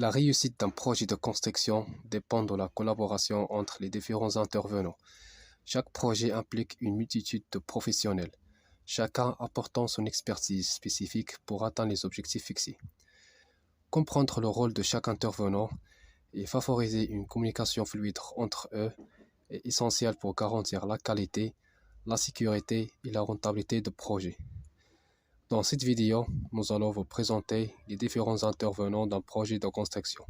La réussite d'un projet de construction dépend de la collaboration entre les différents intervenants. Chaque projet implique une multitude de professionnels, chacun apportant son expertise spécifique pour atteindre les objectifs fixés. Comprendre le rôle de chaque intervenant et favoriser une communication fluide entre eux est essentiel pour garantir la qualité, la sécurité et la rentabilité du projet. Dans cette vidéo, nous allons vous présenter les différents intervenants d'un projet de construction,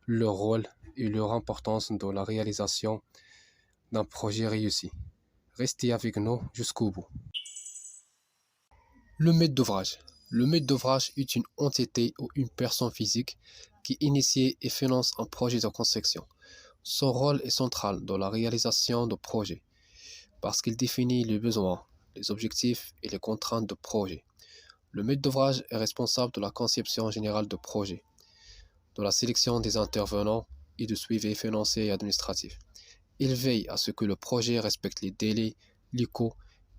leur rôle et leur importance dans la réalisation d'un projet réussi. Restez avec nous jusqu'au bout. Le maître d'ouvrage. Le maître d'ouvrage est une entité ou une personne physique qui initie et finance un projet de construction. Son rôle est central dans la réalisation du projet parce qu'il définit les besoins, les objectifs et les contraintes du projet. Le maître d'ouvrage est responsable de la conception générale du projet, de la sélection des intervenants et du suivi financier et administratif. Il veille à ce que le projet respecte les délais, les coûts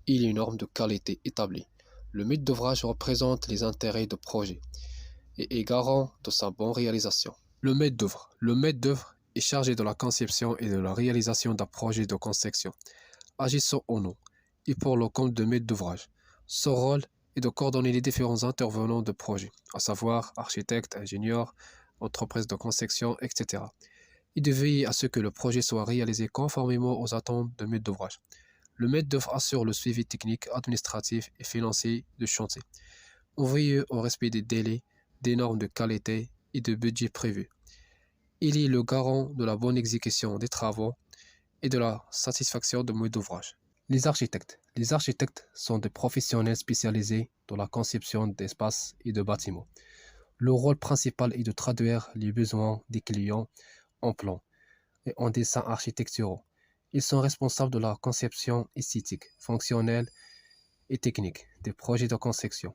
et les normes de qualité établies. Le maître d'ouvrage représente les intérêts du projet et est garant de sa bonne réalisation. Le maître d'œuvre. Le maître d'œuvre est chargé de la conception et de la réalisation d'un projet de construction, agissant au nom et pour le compte du maître d'ouvrage. Son rôle est de coordonner les différents intervenants de projet, à savoir architectes, ingénieurs, entreprises de construction, etc. et de veiller à ce que le projet soit réalisé conformément aux attentes du maître d'ouvrage. Le maître d'œuvre assure le suivi technique, administratif et financier du chantier, en veillant au respect des délais, des normes de qualité et de budget prévus. Il est le garant de la bonne exécution des travaux et de la satisfaction du maître d'ouvrage. Les architectes. Les architectes sont des professionnels spécialisés dans la conception d'espaces et de bâtiments. Leur rôle principal est de traduire les besoins des clients en plans et en dessins architecturaux. Ils sont responsables de la conception esthétique, fonctionnelle et technique des projets de construction.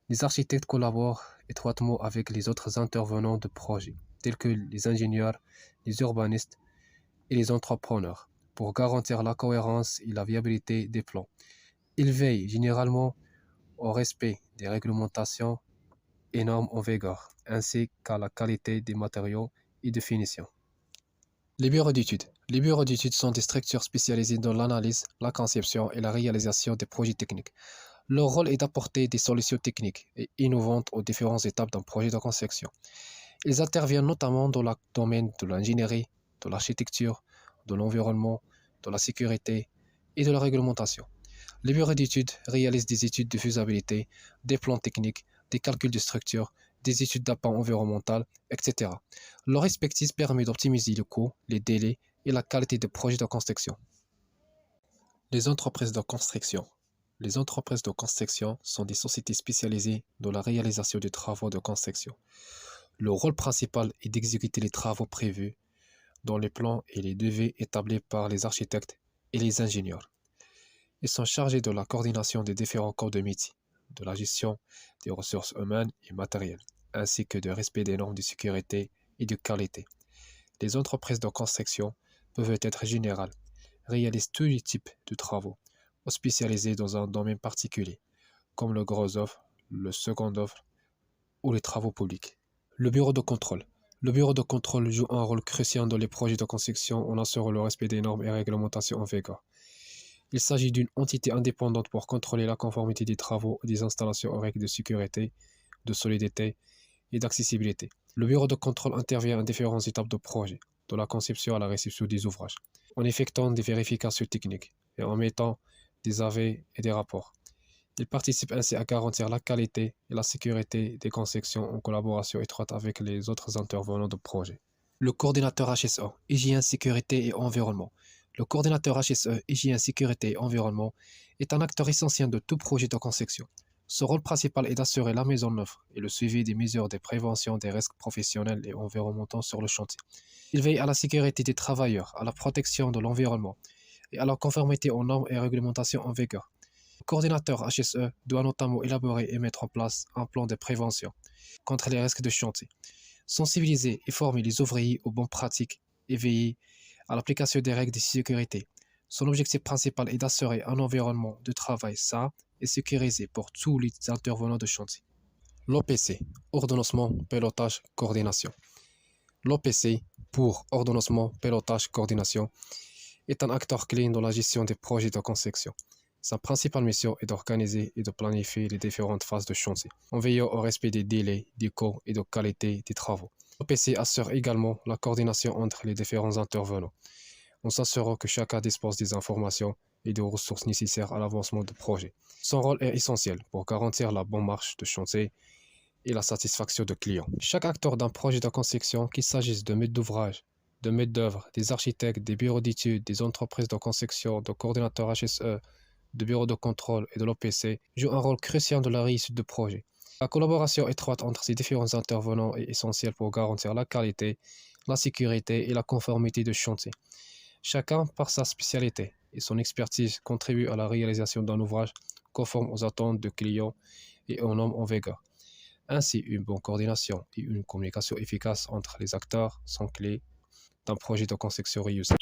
Les architectes collaborent étroitement avec les autres intervenants de projet, tels que les ingénieurs, les urbanistes et les entrepreneurs, pour garantir la cohérence et la viabilité des plans. Ils veillent généralement au respect des réglementations et normes en vigueur, ainsi qu'à la qualité des matériaux et de finition. Les bureaux d'études. Les bureaux d'études sont des structures spécialisées dans l'analyse, la conception et la réalisation des projets techniques. Leur rôle est d'apporter des solutions techniques et innovantes aux différentes étapes d'un projet de construction. Ils interviennent notamment dans le domaine de l'ingénierie, de l'architecture, de l'environnement, de la sécurité et de la réglementation. Les bureaux d'études réalisent des études de faisabilité, des plans techniques, des calculs de structure, des études d'impact environnemental, etc. Leur expertise permet d'optimiser le coût, les délais et la qualité des projets de construction. Les entreprises de construction. Les entreprises de construction sont des sociétés spécialisées dans la réalisation des travaux de construction. Leur rôle principal est d'exécuter les travaux prévus dans les plans et les devis établis par les architectes et les ingénieurs. Ils sont chargés de la coordination des différents corps de métier, de la gestion des ressources humaines et matérielles, ainsi que du respect des normes de sécurité et de qualité. Les entreprises de construction peuvent être générales, réalisent tous les types de travaux, ou spécialisées dans un domaine particulier, comme le gros œuvre, le second œuvre ou les travaux publics. Le bureau de contrôle. Le bureau de contrôle joue un rôle crucial dans les projets de construction en assurant le respect des normes et réglementations en vigueur. Il s'agit d'une entité indépendante pour contrôler la conformité des travaux et des installations aux règles de sécurité, de solidité et d'accessibilité. Le bureau de contrôle intervient à différentes étapes de projet, de la conception à la réception des ouvrages, en effectuant des vérifications techniques et en mettant des avis et des rapports. Il participe ainsi à garantir la qualité et la sécurité des constructions en collaboration étroite avec les autres intervenants de projet. Le coordinateur HSE, Hygiène, Sécurité et Environnement. Le coordinateur HSE, Hygiène, Sécurité et Environnement, est un acteur essentiel de tout projet de construction. Son rôle principal est d'assurer la mise en œuvre et le suivi des mesures de prévention des risques professionnels et environnementaux sur le chantier. Il veille à la sécurité des travailleurs, à la protection de l'environnement et à la conformité aux normes et réglementations en vigueur. Le coordinateur HSE doit notamment élaborer et mettre en place un plan de prévention contre les risques de chantier, sensibiliser et former les ouvriers aux bonnes pratiques et veiller à l'application des règles de sécurité. Son objectif principal est d'assurer un environnement de travail sain et sécurisé pour tous les intervenants de chantier. L'OPC, ordonnancement, pilotage, coordination. L'OPC, pour ordonnancement, pilotage, coordination, est un acteur clé dans la gestion des projets de construction. Sa principale mission est d'organiser et de planifier les différentes phases de chantier, en veillant au respect des délais, du coût et de qualité des travaux. L'OPC assure également la coordination entre les différents intervenants, en s'assurant que chacun dispose des informations et des ressources nécessaires à l'avancement du projet. Son rôle est essentiel pour garantir la bonne marche de chantier et la satisfaction des clients. Chaque acteur d'un projet de construction, qu'il s'agisse de maîtres d'ouvrage, de maîtres d'œuvre, des architectes, des bureaux d'études, des entreprises de construction, de coordinateurs HSE, de bureaux de contrôle et de l'OPC, joue un rôle crucial dans la réussite du projet. La collaboration étroite entre ces différents intervenants est essentielle pour garantir la qualité, la sécurité et la conformité du chantier. Chacun, par sa spécialité et son expertise, contribue à la réalisation d'un ouvrage conforme aux attentes des clients et aux normes en vigueur. Ainsi, une bonne coordination et une communication efficace entre les acteurs sont clés d'un projet de construction réussi.